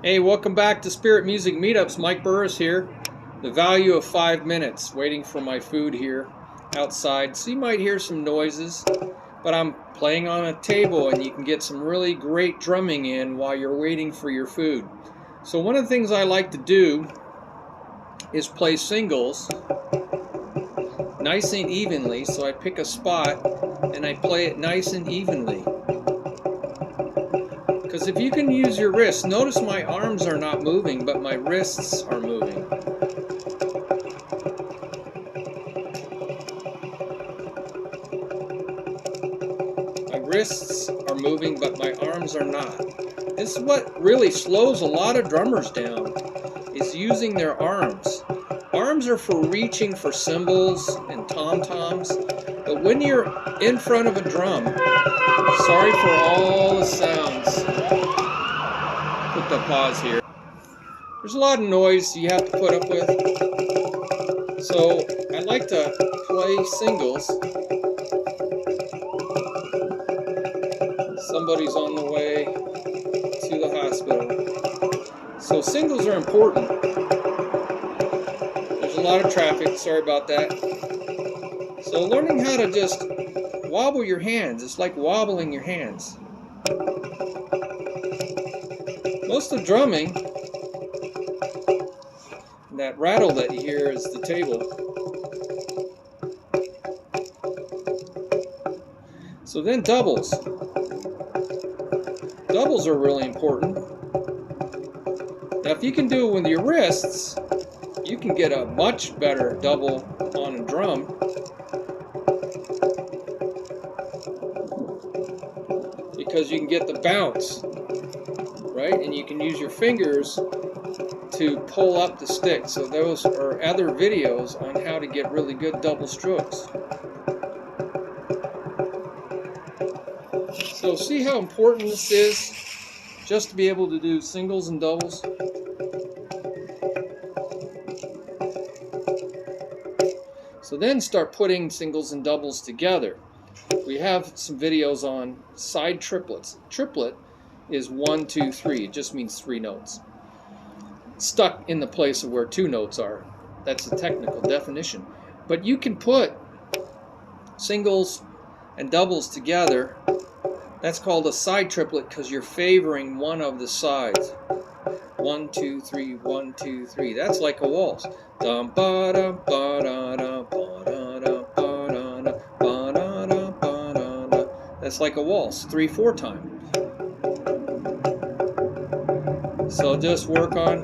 Hey, welcome back to Spirit Music Meetups. Mike Burris here. The value of 5 minutes waiting for my food here outside. So you might hear some noises, but I'm playing on a table and you can get some really great drumming in while you're waiting for your food. So one of the things I like to do is play singles nice and evenly. So I pick a spot and I play it nice and evenly. Because if you can use your wrists, notice my arms are not moving, but my wrists are moving. My wrists are moving, but my arms are not. This is what really slows a lot of drummers down, is using their arms. Arms are for reaching for cymbals and tom-toms, but when you're in front of a drum, sorry for all the sounds. Put the pause here. There's a lot of noise you have to put up with. So I like to play singles. Somebody's on the way to the hospital. So singles are important. There's a lot of traffic, sorry about that. So learning how to just wobble your hands, it's like wobbling your hands. Most of drumming, that rattle that you hear is the table. So then doubles. Doubles are really important. Now if you can do it with your wrists, you can get a much better double on a drum. Because you can get the bounce, right? And you can use your fingers to pull up the stick. So those are other videos on how to get really good double strokes. So see how important this is, just to be able to do singles and doubles. So then start putting singles and doubles together. We have some videos on side-triplets. Triplet is 1, 2, 3. It just means 3 notes. Stuck in the place of where 2 notes are. That's the technical definition. But you can put singles and doubles together. That's called a side triplet because you're favoring one of the sides. 1, 2, 3, 1, 2, 3. That's like a waltz. Dum ba dum ba da da ba da da ba da da ba da da ba da da. That's like a waltz, 3/4 time. So just work on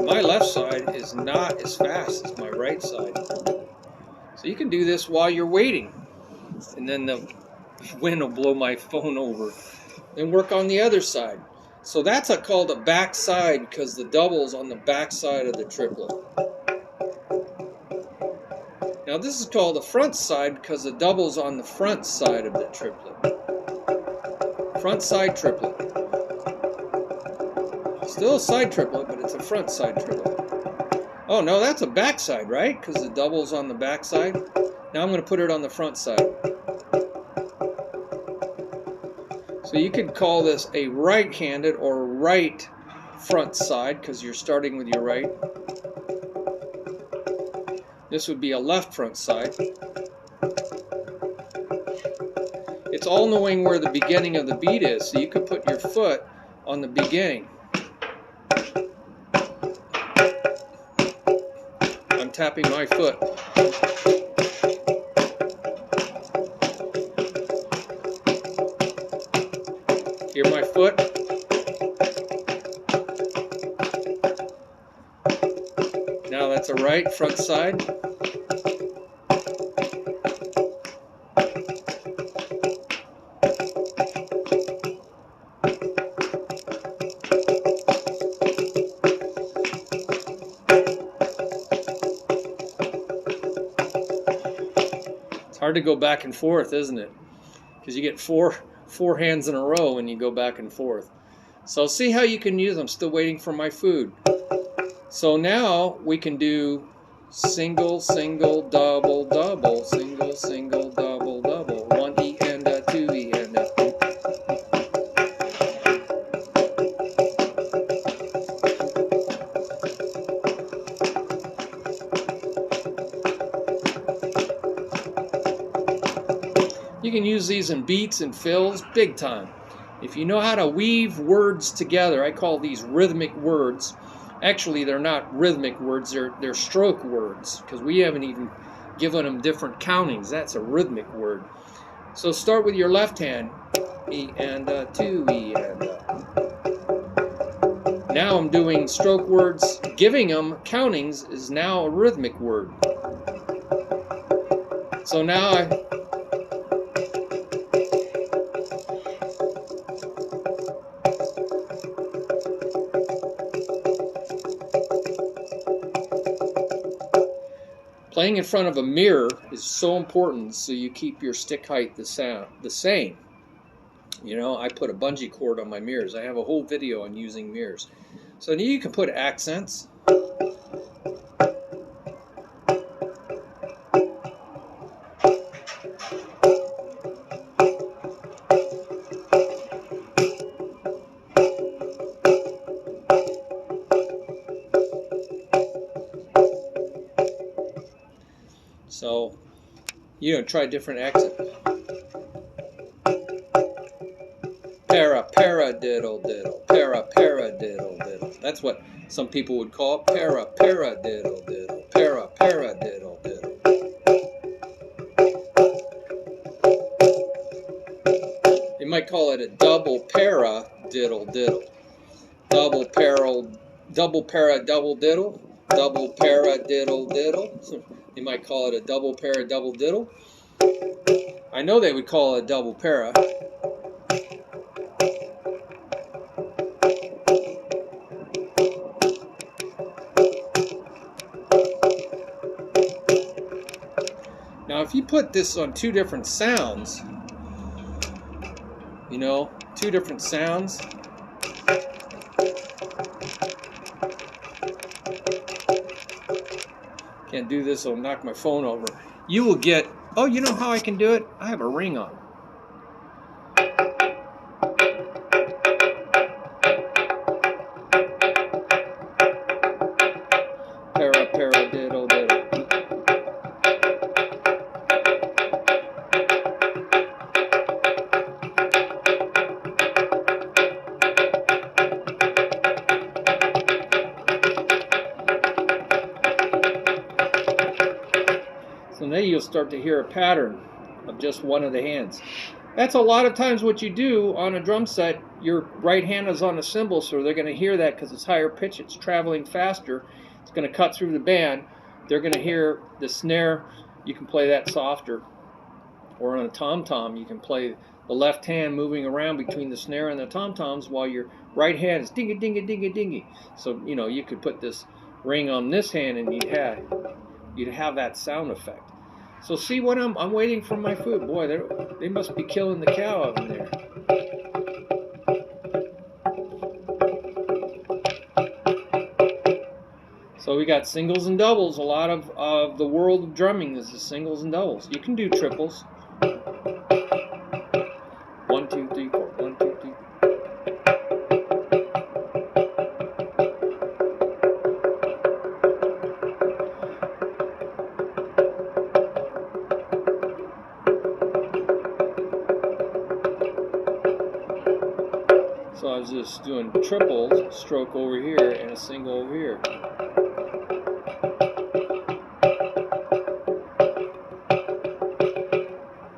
my left side is not as fast as my right side. So you can do this while you're waiting. And then the wind will blow my phone over. Then work on the other side. So that's called a back side because the double's on the back side of the triplet. Now this is called a front side because the double's on the front side of the triplet. Front side triplet. Still a side triplet, but it's a front side triplet. Oh no, that's a back side, right? Because the double's on the back side. Now I'm going to put it on the front side. So you could call this a right-handed or right front side because you're starting with your right. This would be a left front side. It's all knowing where the beginning of the beat is, so you could put your foot on the beginning. I'm tapping my foot. Hear my foot? Now that's a right front side. It's hard to go back and forth, isn't it? Because you get four hands in a row when you go back and forth. So see how you can use them. I'm still waiting for my food. So now we can do single, single, double, double, single, single, double, You can use these in beats and fills big time. If you know how to weave words together, I call these rhythmic words. Actually, they're not rhythmic words, they're stroke words, because we haven't even given them different countings. That's a rhythmic word. So start with your left hand, E and two, E and Now I'm doing stroke words. Giving them countings is now a rhythmic word. So now playing in front of a mirror is so important, so you keep your stick height the same. You know, I put a bungee cord on my mirrors. I have a whole video on using mirrors. So now you can put accents. So, you know, try different accents. Paradiddle diddle, paradiddle diddle. That's what some people would call it. Paradiddle diddle, paradiddle diddle. You might call it a double paradiddle diddle. Double para double diddle. Double paradiddle diddle. You might call it a double para double diddle. I know they would call it a double para. Now, if you put this on two different sounds, you know, two different sounds, can't do this, I'll knock my phone over. You will get, oh, you know how I can do it? I have a ring on. Paradiddle diddle. So now you'll start to hear a pattern of just one of the hands. That's a lot of times what you do on a drum set. Your right hand is on the cymbal, so they're going to hear that because it's higher pitch, it's traveling faster, it's going to cut through the band. They're going to hear the snare. You can play that softer. Or on a tom-tom, you can play the left hand moving around between the snare and the tom-toms while your right hand is dingy, dingy, dingy, dingy. So, you know, you could put this ring on this hand and you'd have that sound effect. So see what I'm waiting for my food. Boy, they must be killing the cow out in there. So we got singles and doubles. A lot of the world of drumming is the singles and doubles. You can do triples. 1, 2, 3, 4. 1, 2, 3. So I was just doing triples, stroke over here, and a single over here. I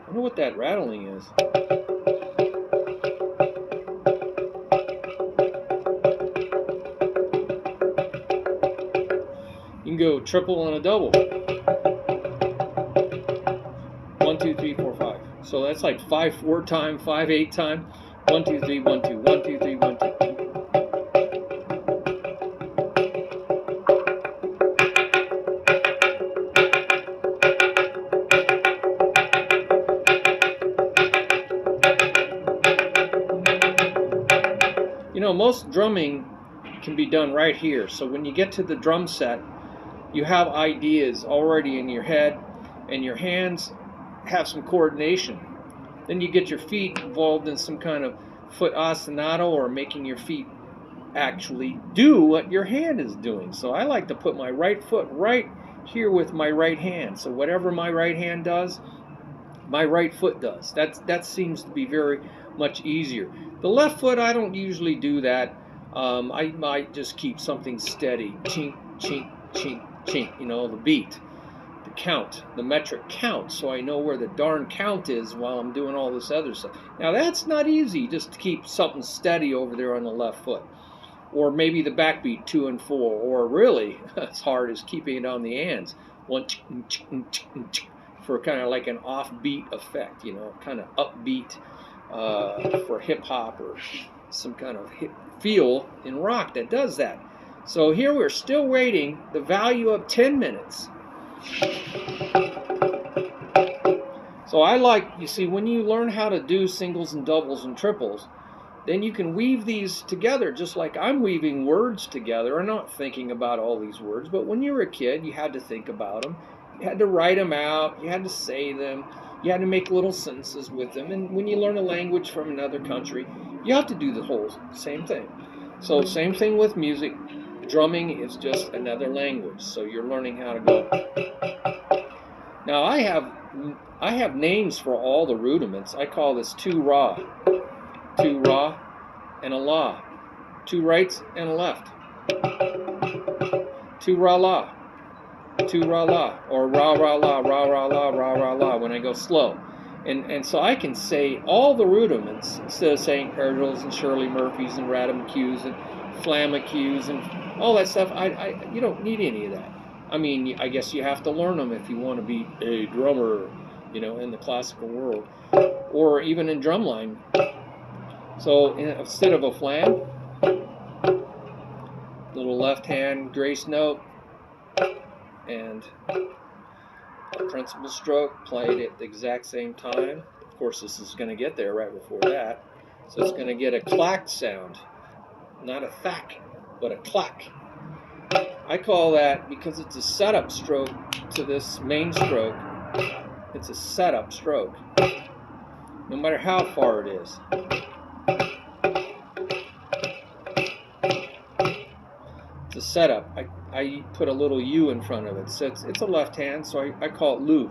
wonder what that rattling is. You can go triple and a double. 1, 2, 3, 4, 5. So that's like 5 4 time, 5 8 time. 1, 2, 3, 1, 2, 1, 2, 3, 1, 2. You know, most drumming can be done right here. So when you get to the drum set, you have ideas already in your head, and your hands have some coordination. Then you get your feet involved in some kind of foot ostinato, or making your feet actually do what your hand is doing. So I like to put my right foot right here with my right hand. So whatever my right hand does, My right foot does. That seems to be very much easier. The left foot, I don't usually do that. I might just keep something steady. Chink, chink, chink, chink. You know, the beat, the count, the metric count, so I know where the darn count is while I'm doing all this other stuff. Now that's not easy, just to keep something steady over there on the left foot. Or maybe the backbeat 2 and 4, or really as hard as keeping it on the ands. 1 for kind of like an offbeat effect, you know, kind of upbeat for hip hop or some kind of hip feel in rock that does that. So here we're still waiting the value of 10 minutes. So I like, you see, when you learn how to do singles and doubles and triples, then you can weave these together just like I'm weaving words together. I'm not thinking about all these words, but when you were a kid, you had to think about them. You had to write them out. You had to say them. You had to make little sentences with them. And when you learn a language from another country, you have to do the whole same thing. So same thing with music. Drumming is just another language. So you're learning how to go. Now I have names for all the rudiments. I call this 2 ra. 2 ra and a la. 2 rights and a left. 2 ra la. 2 ra la, or ra ra la, ra ra la, ra ra la when I go slow. And so I can say all the rudiments instead of saying Paradiddles and Shirley Murphys and Rudiments and Flammacues and all that stuff. You don't need any of that. I mean, I guess you have to learn them if you want to be a drummer, you know, in the classical world, or even in drumline. So instead of a flam, little left hand grace note and a principal stroke played at the exact same time. Of course, this is going to get there right before that. So it's going to get a clack sound, not a thack, but a clack. I call that, because it's a setup stroke to this main stroke, it's a setup stroke, no matter how far it is. It's a setup. I put a little U in front of it. So it's a left hand, so I call it Lou.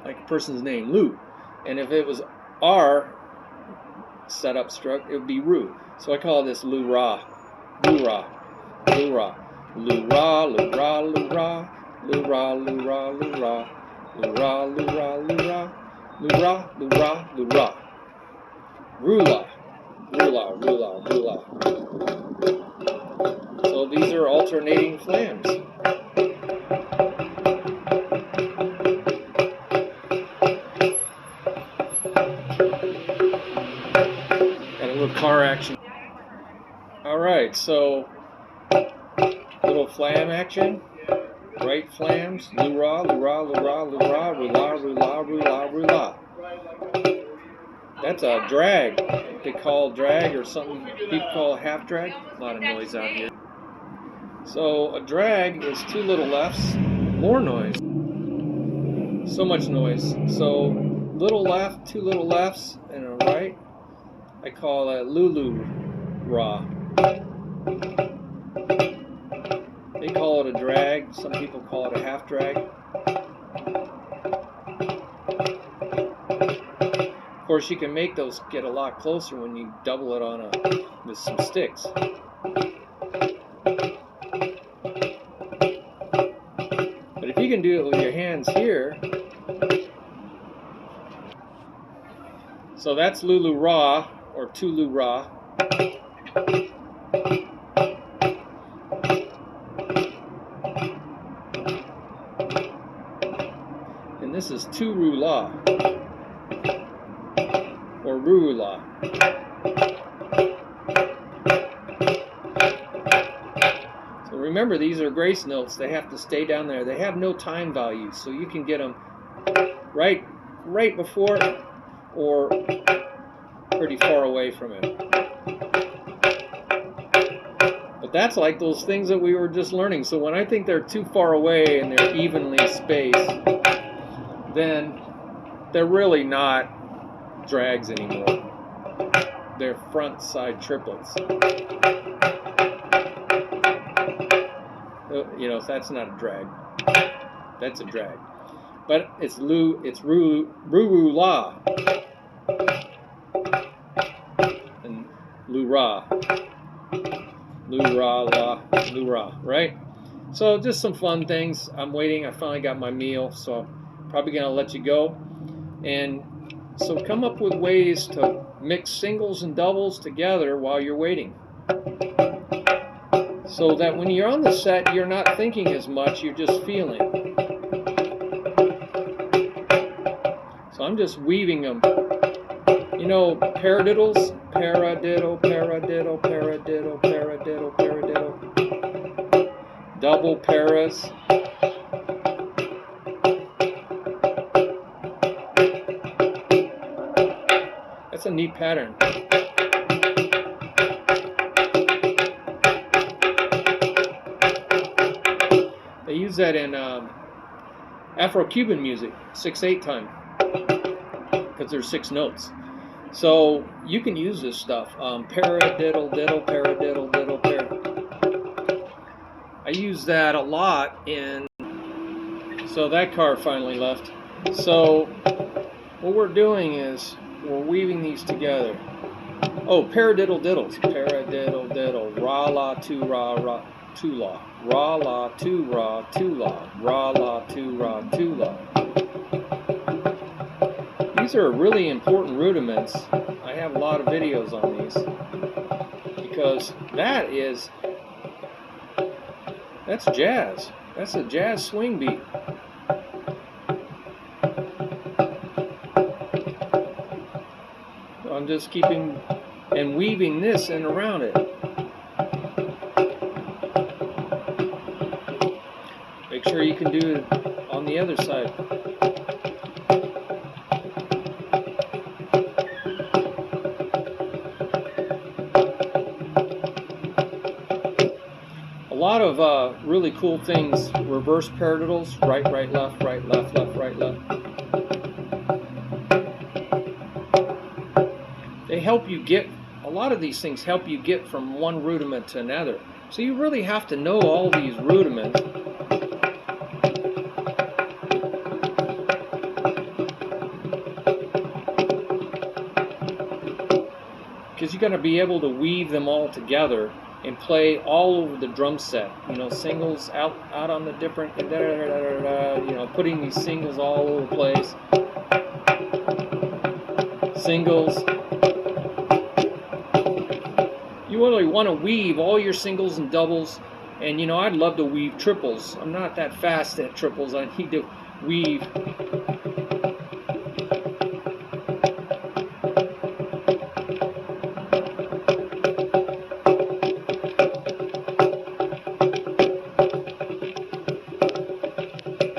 Like a person's name, Lou. And if it was R setup stroke, it would be Ru. So I call this Lou Ra. Lou Ra. Lou Ra. Lou Ra, Lou Ra, Lou Ra. Lou Ra, Lou Ra, Lou Ra. Lou Ra, Lou Ra, Lou Ra. Lou Ra, Lou Ra, Lou Ra. Rula. Rula, Rula, Rula. So these are alternating flams. Got a little car action. Alright, so little flam action. Right flams. Lura, lura, lura, lura, rula, rula, rula, rula. That's a drag. They call drag, or something people call a half drag. A lot of noise out here. So a drag is 2 little lefts, more noise. So much noise. So little left, 2 little lefts, and a right. I call that Lulu Ra. They call it a drag. Some people call it a half drag. Of course, you can make those get a lot closer when you double it with some sticks. But if you can do it with your hands here, so that's Lulu Ra, or Tulu Ra. And this is Turu La, or Rula. So remember, these are grace notes. They have to stay down there. They have no time value, so you can get them right before or pretty far away from it. But that's like those things that we were just learning. So when I think they're too far away and they're evenly spaced, then they're really not drags anymore. They're front side triplets. You know, that's not a drag. That's a drag. but it's ru-ru-la and lu-ra, lu-ra-la, lu-ra, right? So just some fun things. I'm waiting. I finally got my meal, so I'm probably gonna let you go. And so come up with ways to mix singles and doubles together while you're waiting, so that when you're on the set, you're not thinking as much, you're just feeling. So I'm just weaving them. You know, paradiddles, paradiddle, paradiddle, paradiddle, paradiddle, paradiddle. Double paras. That's a neat pattern. They use that in Afro-Cuban music, 6/8 time, because there's 6 notes. So you can use this stuff. Paradiddle, diddle, paradiddle, diddle, I use that a lot in. So that car finally left. So what we're doing is we're weaving these together. Oh, Paradiddle Diddles. Paradiddle diddle. Ra la tu ra ra tu la. Ra la tu ra tu la. Ra la tu ra tu la. These are really important rudiments. I have a lot of videos on these because that's jazz. That's a jazz swing beat. So I'm just keeping and weaving this in around it. Make sure you can do it on the other side. A lot of really cool things, reverse paradiddles, right, right, left, right, left, left, right, left. They help you get, a lot of these things help you get from one rudiment to another. So you really have to know all these rudiments. Because you're going to be able to weave them all together and play all over the drum set. You know, singles out on the different, you know, putting these singles all over the place. Singles. You really want to weave all your singles and doubles. And you know, I'd love to weave triples. I'm not that fast at triples. I need to weave.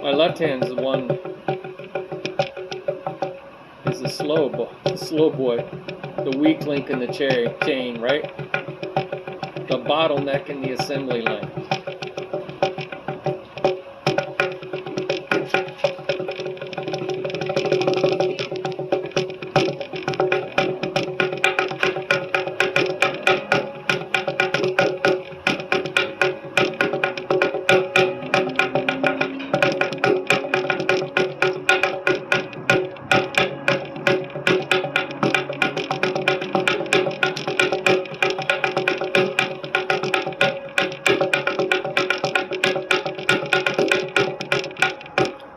My left hand is the one, is the slow boy, the weak link in the chain, right? The bottleneck in the assembly line.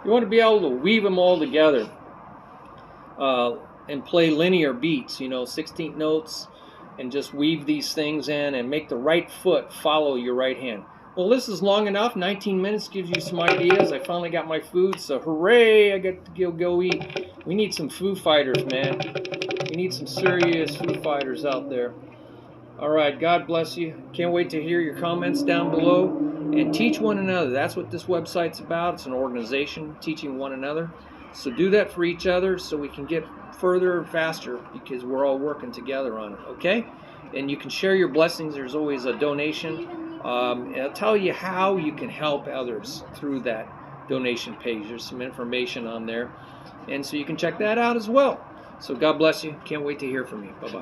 You want to be able to weave them all together and play linear beats, you know, 16th notes, and just weave these things in and make the right foot follow your right hand. Well, this is long enough. 19 minutes gives you some ideas. I finally got my food, so hooray, I get to go eat. We need some Foo Fighters, man. We need some serious Foo Fighters out there. All right, God bless you. Can't wait to hear your comments down below. And teach one another. That's what this website's about. It's an organization teaching one another. So do that for each other so we can get further and faster, because we're all working together on it, okay? And you can share your blessings. There's always a donation. And I'll tell you how you can help others through that donation page. There's some information on there. And so you can check that out as well. So God bless you. Can't wait to hear from you. Bye-bye.